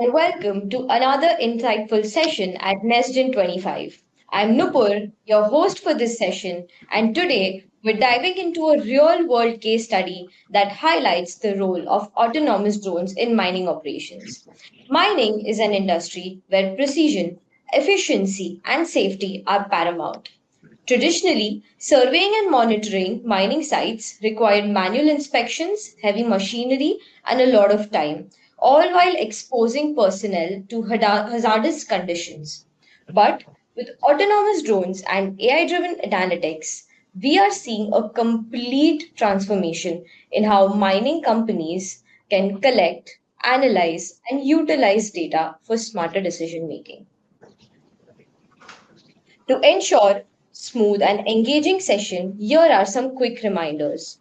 and welcome to another insightful session at NestGen 25. I'm Nupur, your host for this session, and today we're diving into a real world case study that highlights the role of autonomous drones in mining operations. Mining is an industry where precision, efficiency, and safety are paramount. Traditionally, surveying and monitoring mining sites required manual inspections, heavy machinery, and a lot of time, all while exposing personnel to hazardous conditions. But with autonomous drones and AI driven analytics, we are seeing a complete transformation in how mining companies can collect, analyze, and utilize data for smarter decision making. To ensure smooth and engaging session, here are some quick reminders.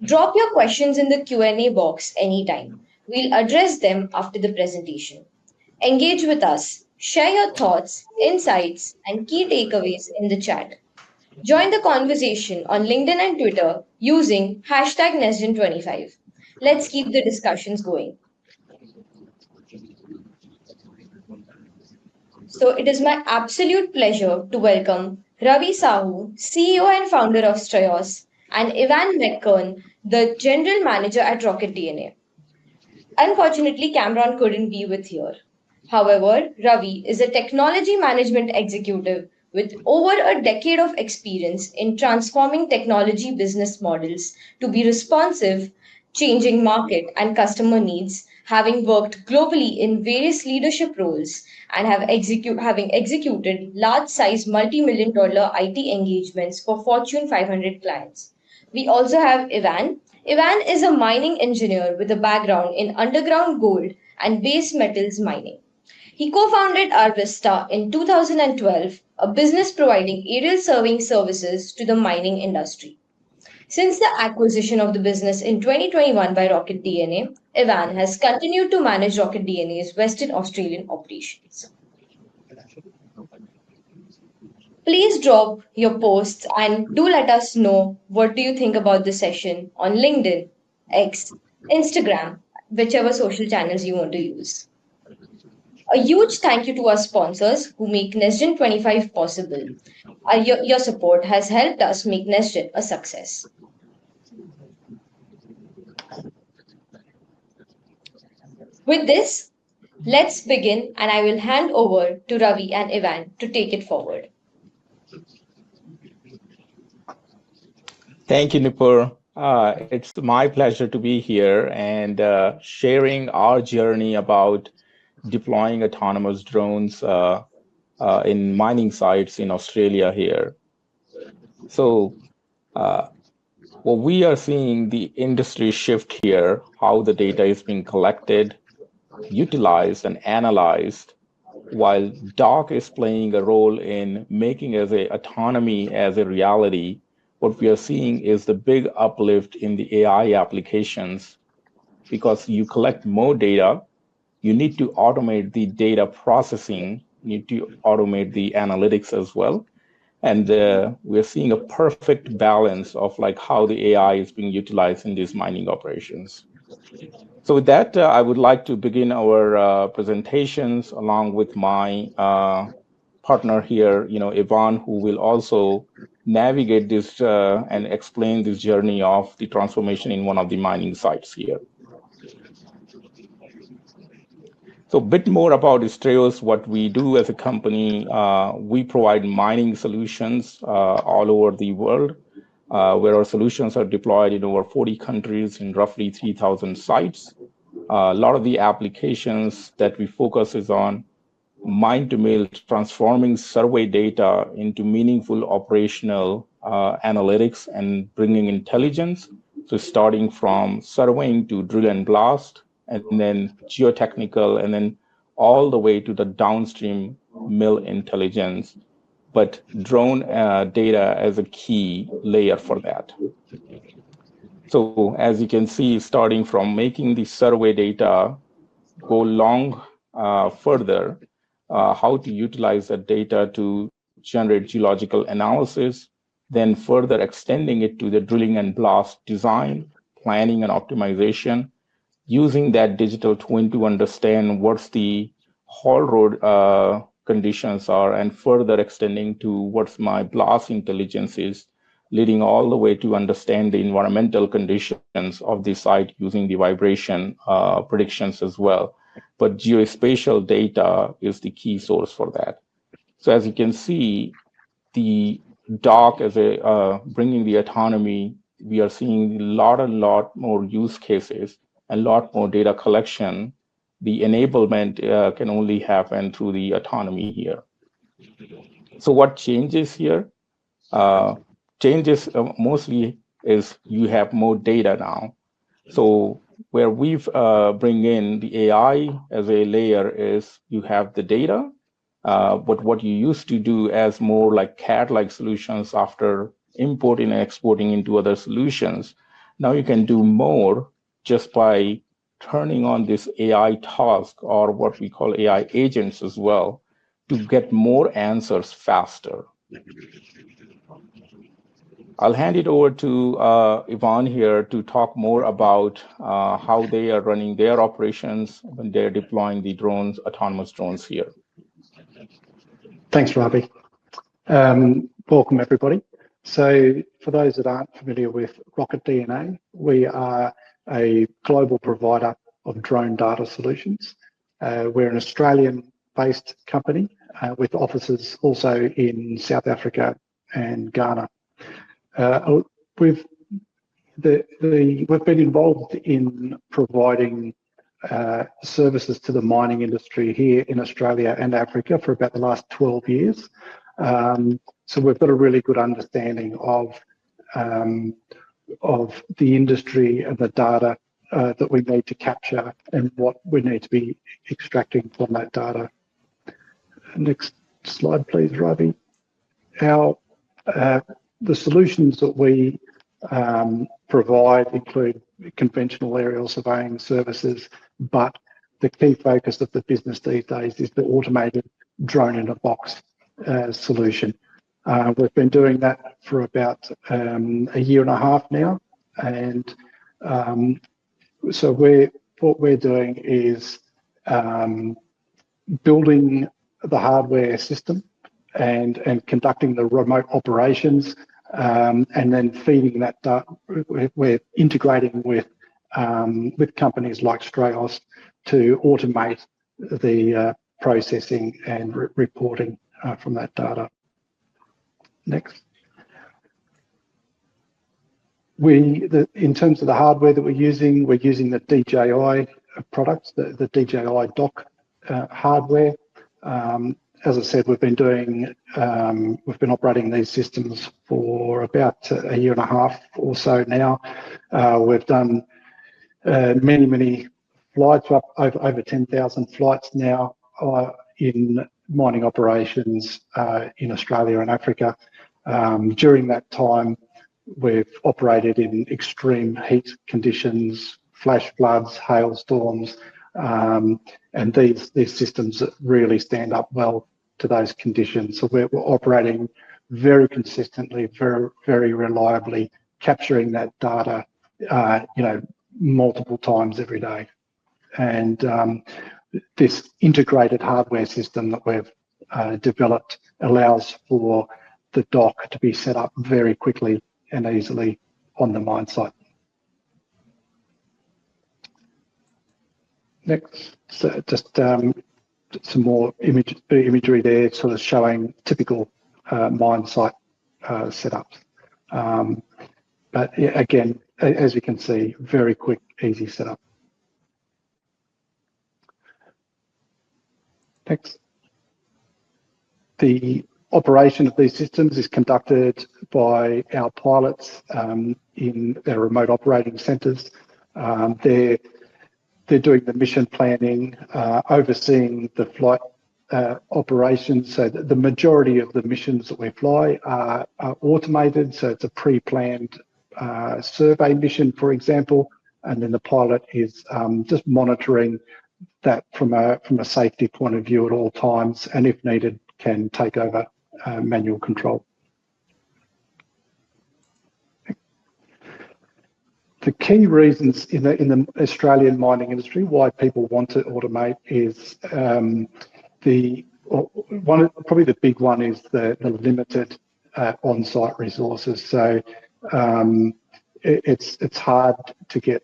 Drop your questions in the Q&A box anytime. We'll address them after the presentation. Engage with us. Share your thoughts, insights, and key takeaways in the chat. Join the conversation on LinkedIn and Twitter using hashtag NestGen25. Let's keep the discussions going. So it is my absolute pleasure to welcome Ravi Sahu, CEO and founder of Strayos, and Ivan McKern, the general manager at Rocket DNA. Unfortunately, Cameron couldn't be with here. However, Ravi is a technology management executive with over a decade of experience in transforming technology business models to be responsive, changing market and customer needs, having worked globally in various leadership roles and having executed large-size multi-million dollar IT engagements for Fortune 500 clients. We also have Ivan. Ivan is a mining engineer with a background in underground gold and base metals mining. He co founded Arvista in 2012, a business providing aerial surveying services to the mining industry. Since the acquisition of the business in 2021 by Rocket DNA, Ivan has continued to manage Rocket DNA's Western Australian operations. Please drop your posts and do let us know what do you think about the session on LinkedIn, X, Instagram, whichever social channels you want to use. A huge thank you to our sponsors who make NestGen 25 possible. Your support has helped us make NestGen a success. With this, let's begin and I will hand over to Ravi and Ivan to take it forward. Thank you, Nupur. It's my pleasure to be here and sharing our journey about deploying autonomous drones in mining sites in Australia here. So what we are seeing the industry shift here, how the data is being collected, utilized, and analyzed, while DOC is playing a role in making autonomy as a reality. What we are seeing is the big uplift in the AI applications because you collect more data, you need to automate the data processing, you need to automate the analytics as well. And we're seeing a perfect balance of like how the AI is being utilized in these mining operations. So with that, I would like to begin our presentations along with my partner here, Ivan, who will also navigate this and explain this journey of the transformation in one of the mining sites here. So a bit more about Strayos, what we do as a company. We provide mining solutions all over the world, where our solutions are deployed in over 40 countries in roughly 3,000 sites. A lot of the applications that we focus is on mine to mill, transforming survey data into meaningful operational analytics and bringing intelligence. So starting from surveying to drill and blast, and then geotechnical, and then all the way to the downstream mill intelligence, but drone data as a key layer for that. So as you can see, starting from making the survey data go long further, how to utilize that data to generate geological analysis, then further extending it to the drilling and blast design, planning and optimization, using that digital twin to understand what's the haul road conditions are, and further extending to what's my blast intelligence is, leading all the way to understand the environmental conditions of the site using the vibration predictions as well. But geospatial data is the key source for that. So as you can see, the dock as a bringing the autonomy, we are seeing a lot more use cases, a lot more data collection. The enablement can only happen through the autonomy here. So what changes here? Changes mostly is you have more data now. So where we've bring in the AI as a layer is you have the data, but what you used to do as more like CAD-like solutions after importing and exporting into other solutions, now you can do more just by turning on this AI task, or what we call AI agents as well, to get more answers faster. I'll hand it over to Yvonne here to talk more about how they are running their operations when they're deploying the drones, autonomous drones here. Thanks, Ravi. Welcome, everybody. So for those that aren't familiar with Rocket DNA, we are a global provider of drone data solutions. We're an Australian-based company with offices also in South Africa and Ghana. We've been involved in providing services to the mining industry here in Australia and Africa for about the last 12 years. So we've got a really good understanding of the industry and the data that we need to capture and what we need to be extracting from that data. Next slide, please, Ravi. The solutions that we provide include conventional aerial surveying services, but the key focus of the business these days is the automated drone-in-a-box solution. We've been doing that for about a year and a half now, and so what we're doing is building the hardware system and conducting the remote operations, and then feeding that data. We're integrating with companies like Straios to automate the processing and reporting from that data. Next. In terms of the hardware that we're using the DJI products, the DJI dock hardware. As I said, we've been operating these systems for about a year and a half or so now. We've done many flights, up over 10,000 flights now in mining operations in Australia and Africa. During that time, we've operated in extreme heat conditions, flash floods, hailstorms, and these systems really stand up well to those conditions. So we're operating very consistently, very reliably, capturing that data, multiple times every day. And this integrated hardware system that we've developed allows for the dock to be set up very quickly and easily on the mine site. Next, so just some more imagery there, sort of showing typical mine site setups. But yeah, again, as you can see, very quick, easy setup. Next. The operation of these systems is conducted by our pilots in their remote operating centres. They're doing the mission planning, overseeing the flight operations. So the majority of the missions that we fly are automated. So it's a pre-planned survey mission, for example, and then the pilot is just monitoring that from a safety point of view at all times, and if needed, can take over manual control. The key reasons in the Australian mining industry why people want to automate is probably the big one is the limited on-site resources. So it's hard to get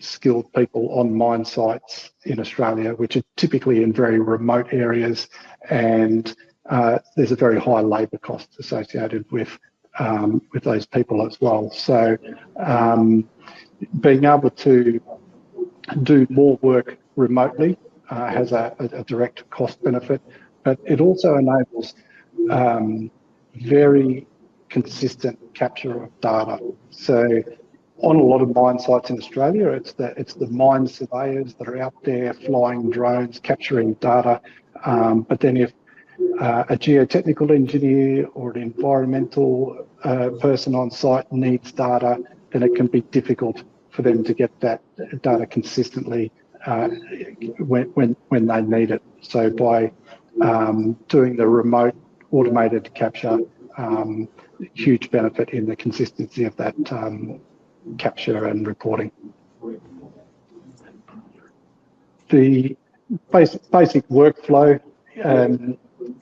skilled people on mine sites in Australia, which are typically in very remote areas, and there's a very high labour cost associated with those people as well. So being able to do more work remotely has a direct cost benefit, but it also enables very consistent capture of data. So on a lot of mine sites in Australia, it's the mine surveyors that are out there flying drones, capturing data. But then if a geotechnical engineer or an environmental person on site needs data, then it can be difficult for them to get that data consistently when they need it. So by doing the remote automated capture, huge benefit in the consistency of that capture and reporting. The basic workflow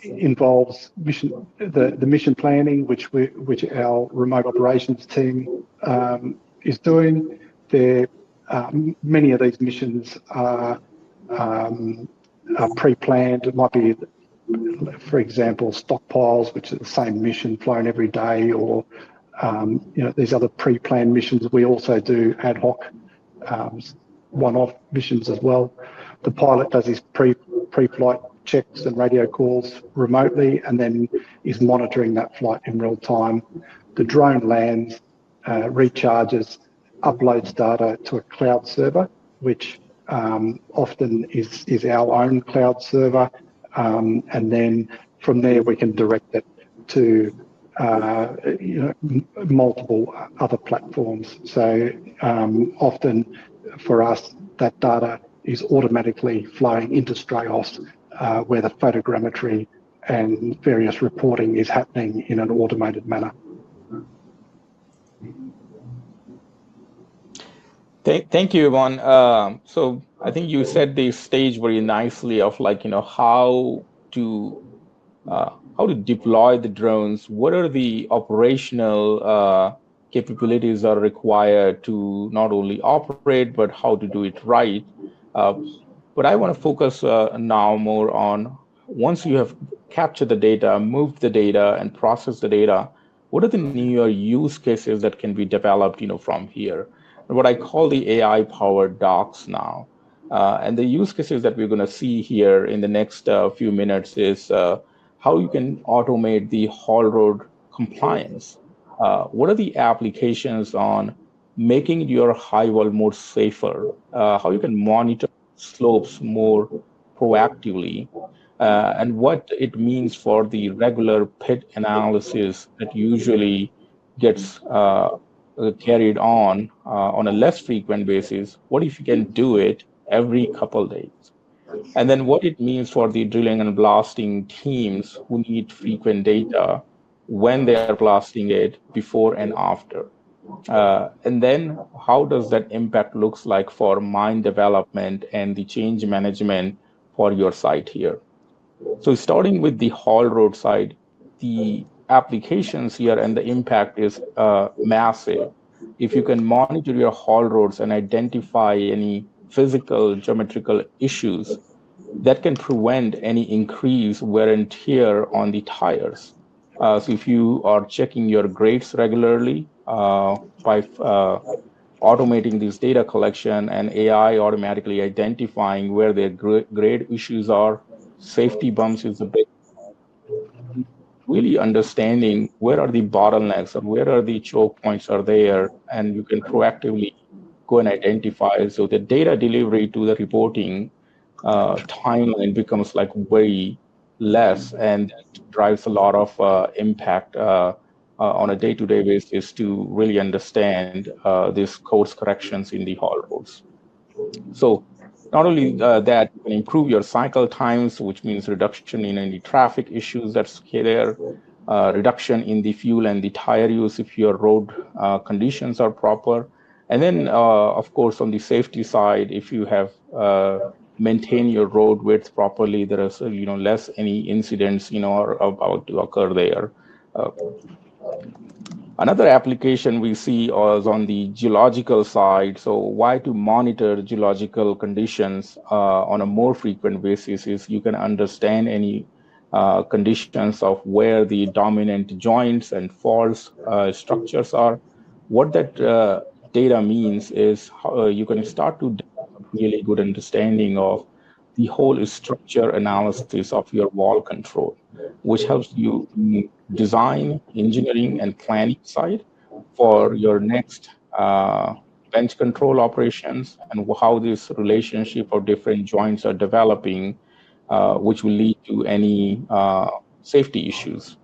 involves the mission planning, which our remote operations team is doing. Many of these missions are pre-planned. It might be, for example, stockpiles, which are the same mission flown every day, or these other pre-planned missions. We also do ad hoc one-off missions as well. The pilot does his pre-flight checks and radio calls remotely, and then is monitoring that flight in real time. The drone lands, recharges, uploads data to a cloud server, which often is our own cloud server, and then from there we can direct it to multiple other platforms. So often for us, that data is automatically flowing into Straios, where the photogrammetry and various reporting is happening in an automated manner. Thank you, Yvonne. So I think you set the stage very nicely of how to deploy the drones. What are the operational capabilities are required to not only operate, but how to do it right. But I want to focus now more on, once you have captured the data, moved the data, and processed the data, what are the newer use cases that can be developed from here? What I call the AI-powered docs now. And the use cases that we're going to see here in the next few minutes is how you can automate the haul road compliance. What are the applications on making your high wall more safer? How you can monitor slopes more proactively, and what it means for the regular pit analysis that usually gets carried on a less frequent basis. What if you can do it every couple of days? And then what it means for the drilling and blasting teams who need frequent data when they are blasting it, before and after. And then how does that impact looks like for mine development and the change management for your site here? So starting with the haul road side, the applications here and the impact is massive. If you can monitor your haul roads and identify any physical geometrical issues, that can prevent any increased wear and tear on the tires. So if you are checking your grades regularly by automating this data collection and AI automatically identifying where their grade issues are, safety bumps is a big, really understanding where are the bottlenecks or where are the choke points are there, and you can proactively go and identify. So the data delivery to the reporting timeline becomes very less, and drives a lot of impact on a day-to-day basis to really understand these course corrections in the haul roads. So not only that, you can improve your cycle times, which means reduction in any traffic issues that's there, reduction in the fuel and the tire use if your road conditions are proper, And then, of course, on the safety side, if you have maintained your road width properly, there is less any incidents are about to occur there. Another application we see is on the geological side. So why to monitor geological conditions on a more frequent basis is you can understand any conditions of where the dominant joints and faults structures are. What that data means is you can start to develop really good understanding of the whole structure analysis of your wall control, which helps you in design, engineering, and planning side for your next bench control operations and how this relationship of different joints are developing, which will lead to any safety issues.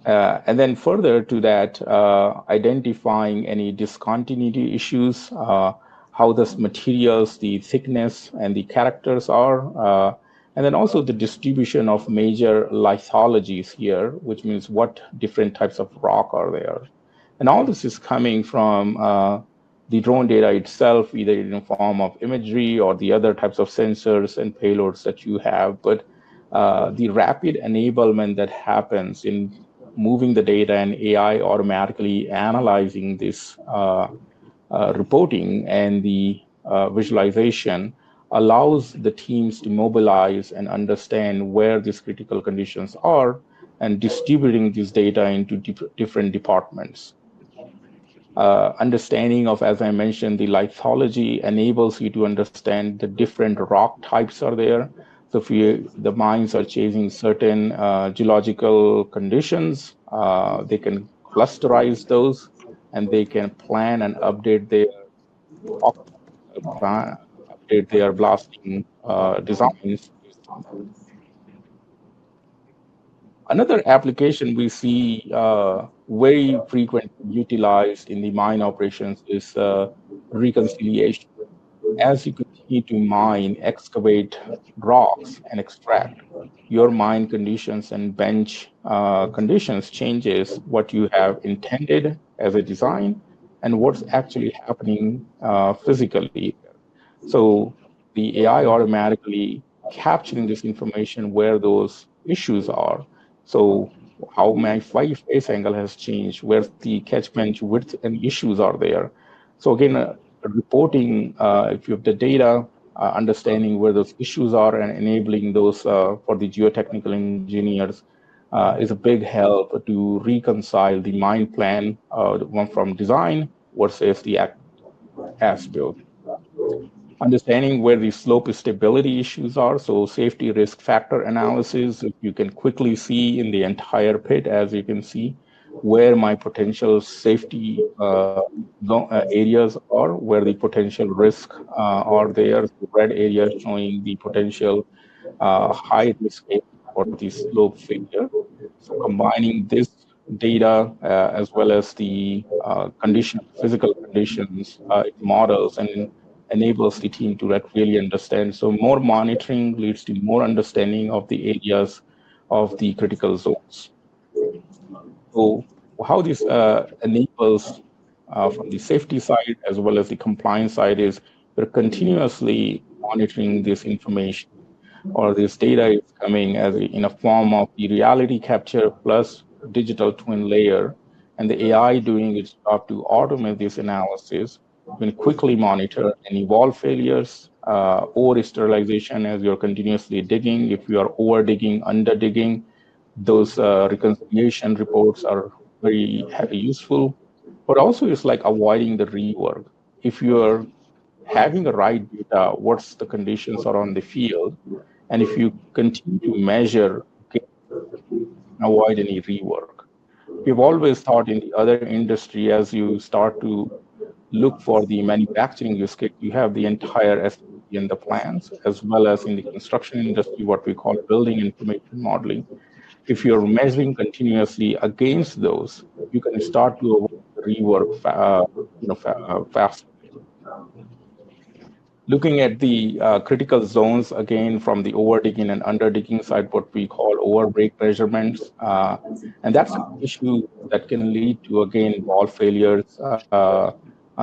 And then further to that, identifying any discontinuity issues, how the materials, the thickness, and the characters are, and then also the distribution of major lithologies here, which means what different types of rock are there. And all this is coming from the drone data itself, either in the form of imagery or the other types of sensors and payloads that you have. But the rapid enablement that happens in moving the data and AI automatically analyzing this reporting and the visualization allows the teams to mobilize and understand where these critical conditions are and distributing this data into different departments. Understanding of, as I mentioned, the lithology enables you to understand the different rock types are there. So if the mines are chasing certain geological conditions, they can clusterize those and they can plan and update their blasting designs. Another application we see very frequently utilized in the mine operations is reconciliation. As you continue to mine, excavate rocks and extract, your mine conditions and bench conditions changes what you have intended as a design and what's actually happening physically. So the AI automatically capturing this information where those issues are. So how my face angle has changed, where the catchment width and issues are there. So again, reporting, if you have the data, understanding where those issues are and enabling those for the geotechnical engineers is a big help to reconcile the mine plan, one from design versus the as-built. Understanding where the slope stability issues are, so safety risk factor analysis, you can quickly see in the entire pit, as you can see, where my potential safety areas are, where the potential risk are there. The red area showing the potential high risk for the slope failure. So combining this data as well as the physical conditions, models, and enables the team to really understand. So more monitoring leads to more understanding of the areas of the critical zones. So how this enables from the safety side as well as the compliance side is we're continuously monitoring this information, or this data is coming as in a form of the reality capture plus digital twin layer, and the AI doing its job to automate this analysis. You can quickly monitor any wall failures, or sterilization as you're continuously digging. If you are over digging, under digging, those reconciliation reports are very useful. But also it's like avoiding the rework. If you're having the right data, what's the conditions are on the field, and if you continue to measure, avoid any rework. We've always thought in the other industry, as you start to look for the manufacturing use case, you have the entire SOP in the plans, as well as in the construction industry, what we call building information modeling. If you're measuring continuously against those, you can start to avoid rework faster. Looking at the critical zones, again, from the over-digging and under-digging side, what we call overbreak measurements. And that's an issue that can lead to, again, wall failures,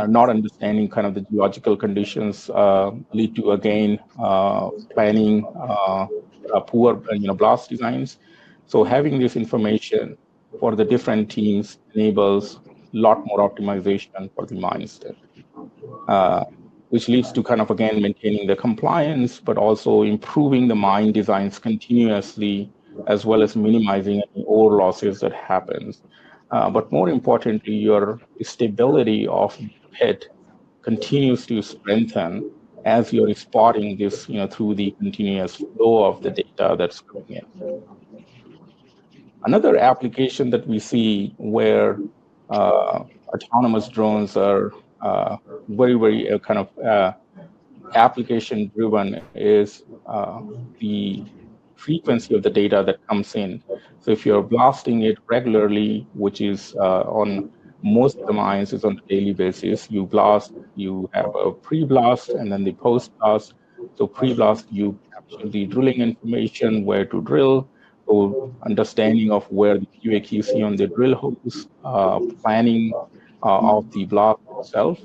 not understanding kind of the geological conditions lead to, again, planning poor blast designs. So having this information for the different teams enables a lot more optimization for the mine step, which leads to kind of, again, maintaining the compliance, but also improving the mine designs continuously, as well as minimizing any ore losses that happens. But more importantly, your stability of the pit continues to strengthen as you're spotting this, through the continuous flow of the data that's coming in. Another application that we see where autonomous drones are very kind of application driven is the frequency of the data that comes in. So if you're blasting it regularly, which is on most of the mines is on a daily basis, you blast, you have a pre-blast and then the post-blast. So pre-blast, you capture the drilling information, where to drill, or understanding of where the QA/QC on the drill holes, planning of the blast itself,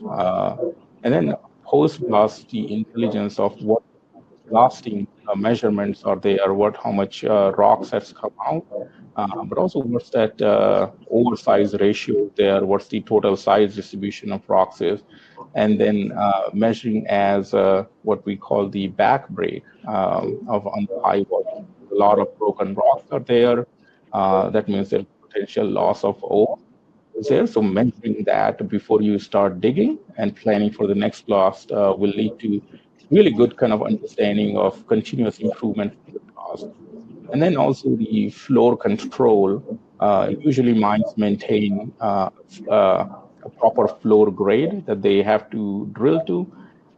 and then post-blast, the intelligence of what blasting measurements are there, how much rocks has come out, but also what's that oversize ratio there, what's the total size distribution of rocks is, and then measuring as what we call the back break of on the high volume. A lot of broken rocks are there. That means there's potential loss of ore is there. So measuring that before you start digging and planning for the next blast will lead to really good kind of understanding of continuous improvement for the blast. And then also the floor control. Usually mines maintain a proper floor grade that they have to drill to.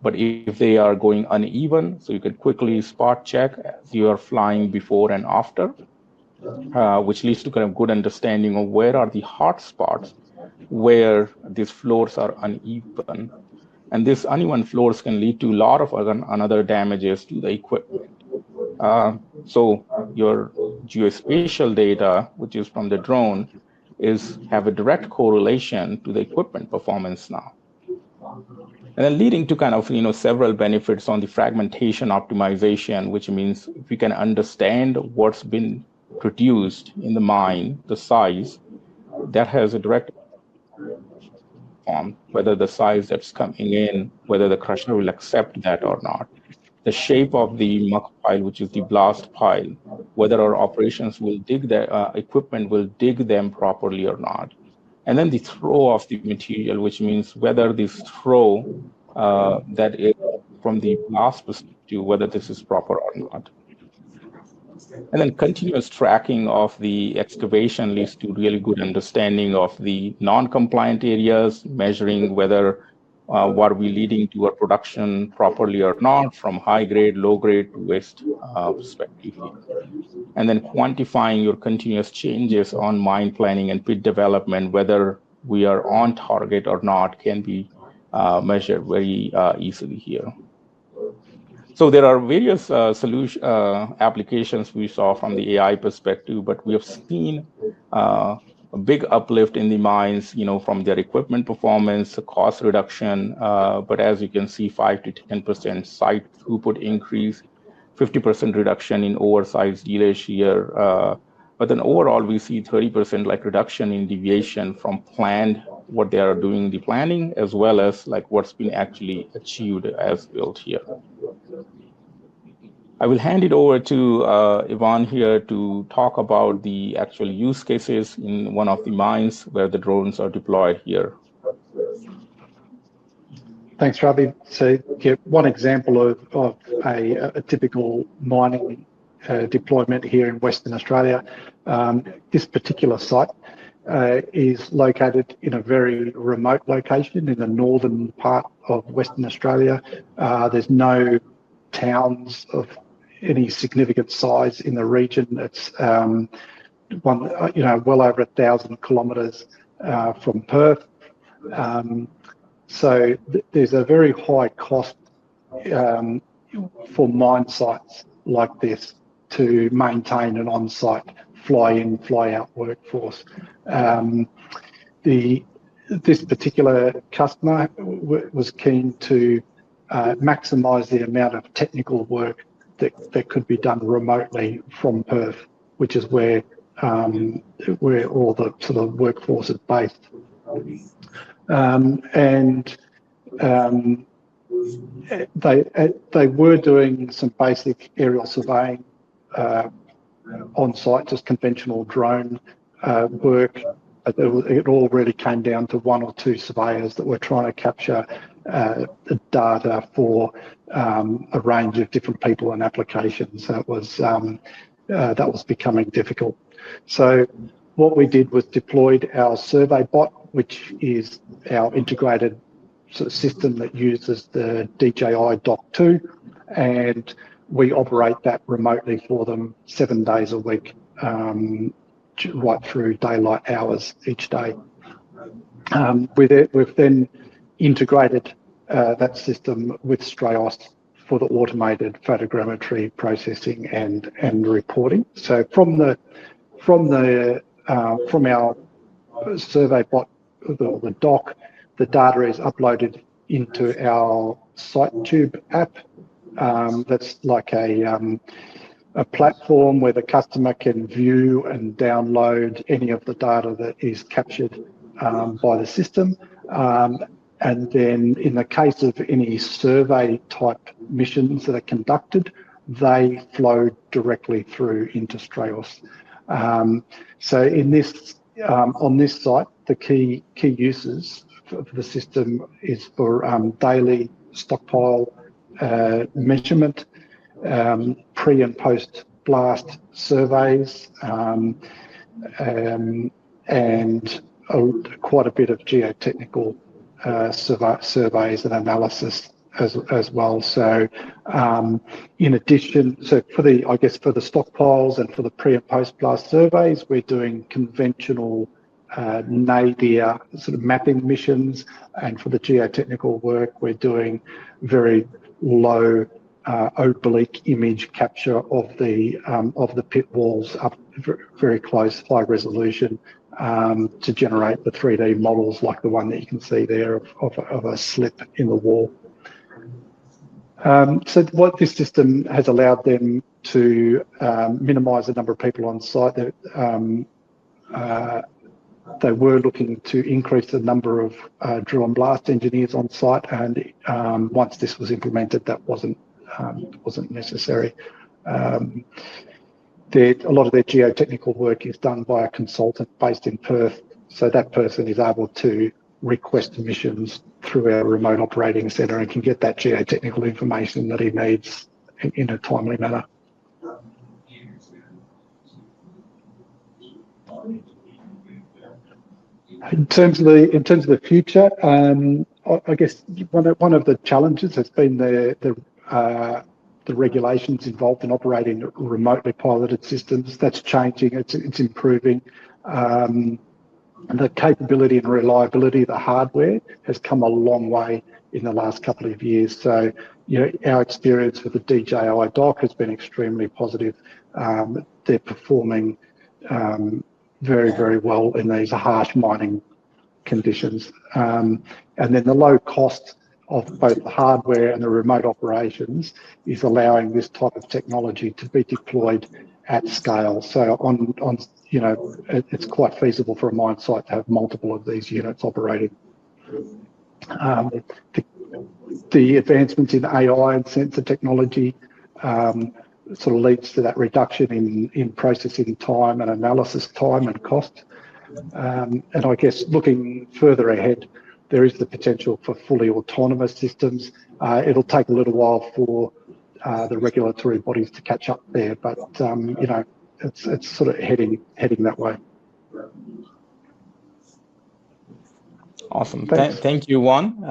But if they are going uneven, so you can quickly spot check as you are flying before and after, which leads to kind of good understanding of where are the hot spots where these floors are uneven. And these uneven floors can lead to a lot of other damages to the equipment. So your geospatial data, which is from the drone, have a direct correlation to the equipment performance now. And then leading to kind of, several benefits on the fragmentation optimization, which means if we can understand what's been produced in the mine, the size, that has a direct on whether the size that's coming in, whether the crusher will accept that or not. The shape of the muck pile, which is the blast pile, whether our operations will dig the equipment will dig them properly or not. And then the throw of the material, which means whether this throw that is from the blast perspective, whether this is proper or not. And then continuous tracking of the excavation leads to really good understanding of the non-compliant areas, measuring whether what we leading to our production properly or not, from high grade, low grade to waste perspective. And then quantifying your continuous changes on mine planning and pit development, whether we are on target or not, can be measured very easily here. So there are various solution applications we saw from the AI perspective, but we have seen a big uplift in the mines, from their equipment performance, cost reduction. But as you can see, 5 to 10% site throughput increase, 50% reduction in oversized delays here. But then overall, we see 30% reduction in deviation from planned, what they are doing the planning, as well as what's been actually achieved as built here. I will hand it over to Yvonne here to talk about the actual use cases in one of the mines where the drones are deployed here. Thanks, Ravi. So, one example of a typical mining deployment here in Western Australia. This particular site is located in a very remote location in the northern part of Western Australia. There's no towns of any significant size in the region. It's well over 1,000 kilometres from Perth. So there's a very high cost for mine sites like this to maintain an on-site fly-in, fly-out workforce. The this particular customer was keen to maximise the amount of technical work that could be done remotely from Perth, which is where all the sort of workforce is based. They were doing some basic aerial surveying on site, just conventional drone work. But it all really came down to one or two surveyors that were trying to capture the data for a range of different people and applications. So it was that was becoming difficult. So what we did was deployed our survey bot, which is our integrated sort of system that uses the DJI Dock 2, and we operate that remotely for them 7 days a week, right through daylight hours each day. We've then integrated that system with Straios for the automated photogrammetry processing and reporting. So from our survey bot, the dock, the data is uploaded into our SiteTube app. That's like a platform where the customer can view and download any of the data that is captured by the system. And then in the case of any survey type missions that are conducted, they flow directly through into Straios. So in this, on this site, the key uses for the system is for daily stockpile measurement, pre and post blast surveys, and quite a bit of geotechnical surveys and analysis as well. So in addition, so for the, I guess for the stockpiles and for the pre and post blast surveys, we're doing conventional nadir sort of mapping missions, and for the geotechnical work, we're doing very low oblique image capture of the pit walls up very close, high resolution, to generate the 3D models like the one that you can see there of a slip in the wall. So what this system has allowed them to minimise the number of people on site. They were looking to increase the number of drill and blast engineers on site, and once this was implemented, that wasn't necessary. A lot of their geotechnical work is done by a consultant based in Perth, so that person is able to request missions through our remote operating centre and can get that geotechnical information that he needs in a timely manner. In terms of the future, I guess one of the challenges has been the regulations involved in operating remotely piloted systems. That's changing. It's improving. And the capability and reliability of the hardware has come a long way in the last couple of years. So, you know, our experience with the DJI Dock has been extremely positive. They're performing very, very well in these harsh mining conditions. And then the low cost of both the hardware and the remote operations is allowing this type of technology to be deployed at scale. So on you know, it's quite feasible for a mine site to have multiple of these units operating. The advancements in AI and sensor technology sort of leads to that reduction in processing time and analysis time and cost. And I guess looking further ahead, there is the potential for fully autonomous systems. It'll take a little while for the regulatory bodies to catch up there, but you know, it's sort of heading that way. Awesome. Thank you, Juan,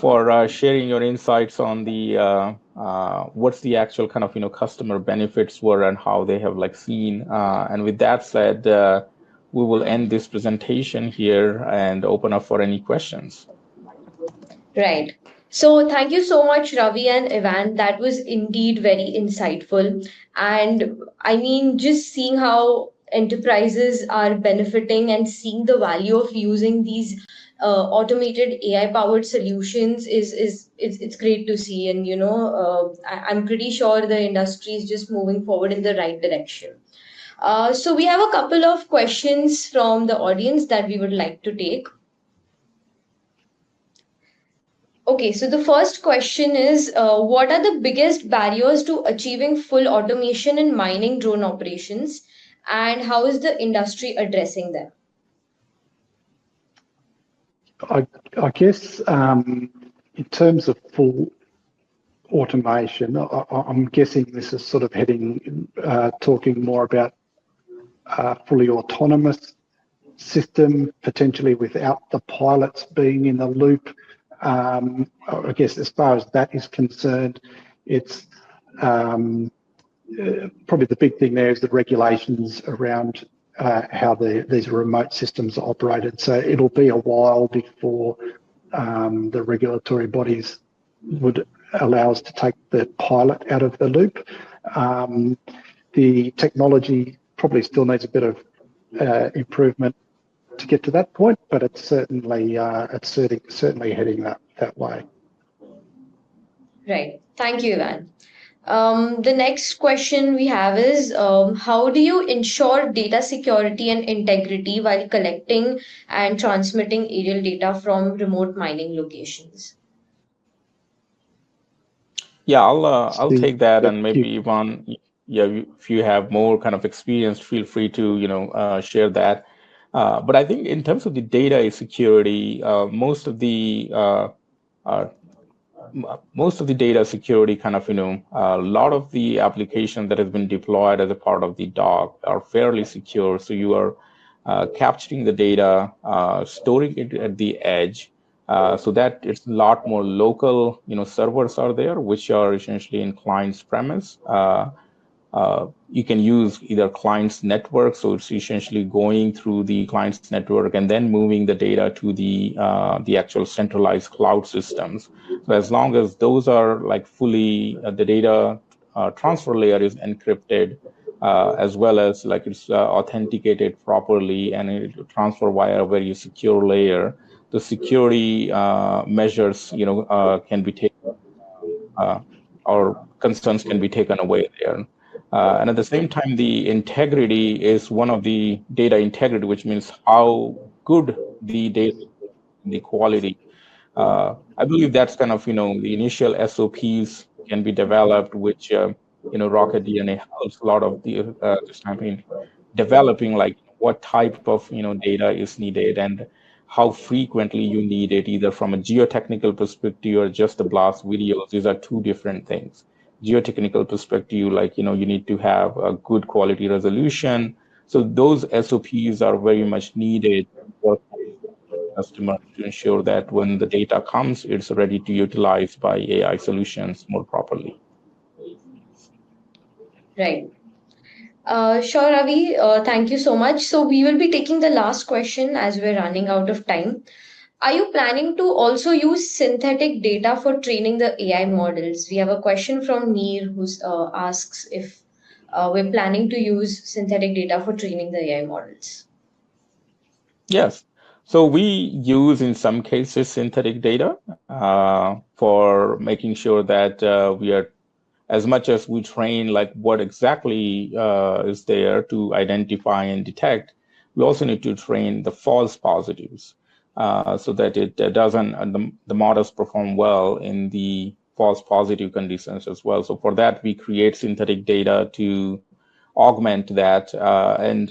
for sharing your insights on the what's the actual kind of, you know, customer benefits were and how they have like seen. And with that said, we will end this presentation here and open up for any questions. Right. So thank you so much, Ravi and Evan. That was indeed very insightful. And I mean, just seeing how enterprises are benefiting and seeing the value of using these automated AI-powered solutions is it's great to see. And I'm pretty sure the industry is just moving forward in the right direction. So we have a couple of questions from the audience that we would like to take. Okay, so the first question is, what are the biggest barriers to achieving full automation in mining drone operations, and how is the industry addressing them? I guess in terms of full automation, I'm guessing this is sort of talking more about fully autonomous system, potentially without the pilots being in the loop. I guess as far as that is concerned, it's probably the big thing there is the regulations around how these remote systems are operated. So it'll be a while before the regulatory bodies would allow us to take the pilot out of the loop. The technology probably still needs a bit of improvement to get to that point, but it's certainly heading that way. Right. Thank you, Ivan. The next question we have is, how do you ensure data security and integrity while collecting and transmitting aerial data from remote mining locations? Yeah, I'll take that, and maybe you. Ivan, if you have more kind of experience, feel free to share that. But I think in terms of the data security, most of the data security kind of, a lot of the application that has been deployed as a part of the DOC are fairly secure. So you are capturing the data, storing it at the edge, so that it's a lot more local, servers are there, which are essentially in client's premise. You can use either client's network, so it's essentially going through the client's network and then moving the data to the actual centralized cloud systems. So as long as those are like fully the data transfer layer is encrypted, as well as like it's authenticated properly and it transfer via a very secure layer, the security measures can be taken, or concerns can be taken away there. And at the same time, the integrity is one of the data integrity, which means how good the data, the quality. I believe that's kind of, the initial SOPs can be developed, which, Rocket DNA helps a lot of the developing like what type of, data is needed and how frequently you need it, either from a geotechnical perspective or just the blast videos. These are two different things. Geotechnical perspective, like, you need to have a good quality resolution. So those SOPs are very much needed for customers to ensure that when the data comes, it's ready to utilize by AI solutions more properly. Right. Sure, Ravi. Thank you so much. So we will be taking the last question as we're running out of time. Are you planning to also use synthetic data for training the AI models? We have a question from Neer who asks if we're planning to use synthetic data for training the AI models. Yes. So we use, in some cases, synthetic data for making sure that we are, as much as we train like what exactly is there to identify and detect, we also need to train the false positives so that it doesn't, the models perform well in the false positive conditions as well. So for that, we create synthetic data to augment that. And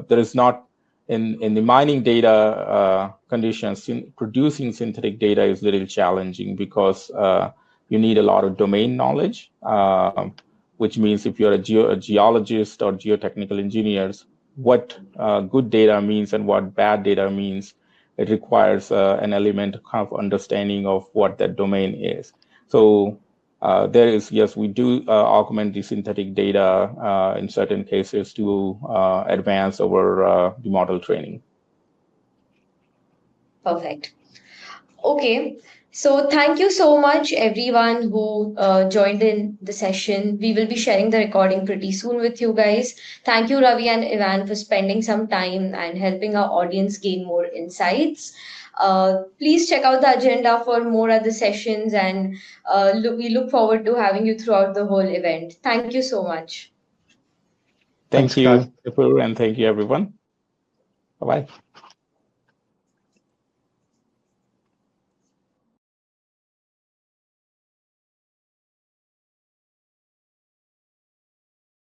there is not, in the mining data conditions, producing synthetic data is a little challenging because you need a lot of domain knowledge, which means if you're a geologist or geotechnical engineers, what good data means and what bad data means, it requires an element of understanding of what that domain is. So there is, yes, we do augment the synthetic data in certain cases to advance our the model training. Perfect. Okay. So thank you so much, everyone who joined in the session. We will be sharing the recording pretty soon with you guys. Thank you, Ravi and Ivan, for spending some time and helping our audience gain more insights. Please check out the agenda for more other sessions, and we look forward to having you throughout the whole event. Thank you so much. Thank Thanks, guys. you, Vipul, and thank you, everyone. Bye-bye.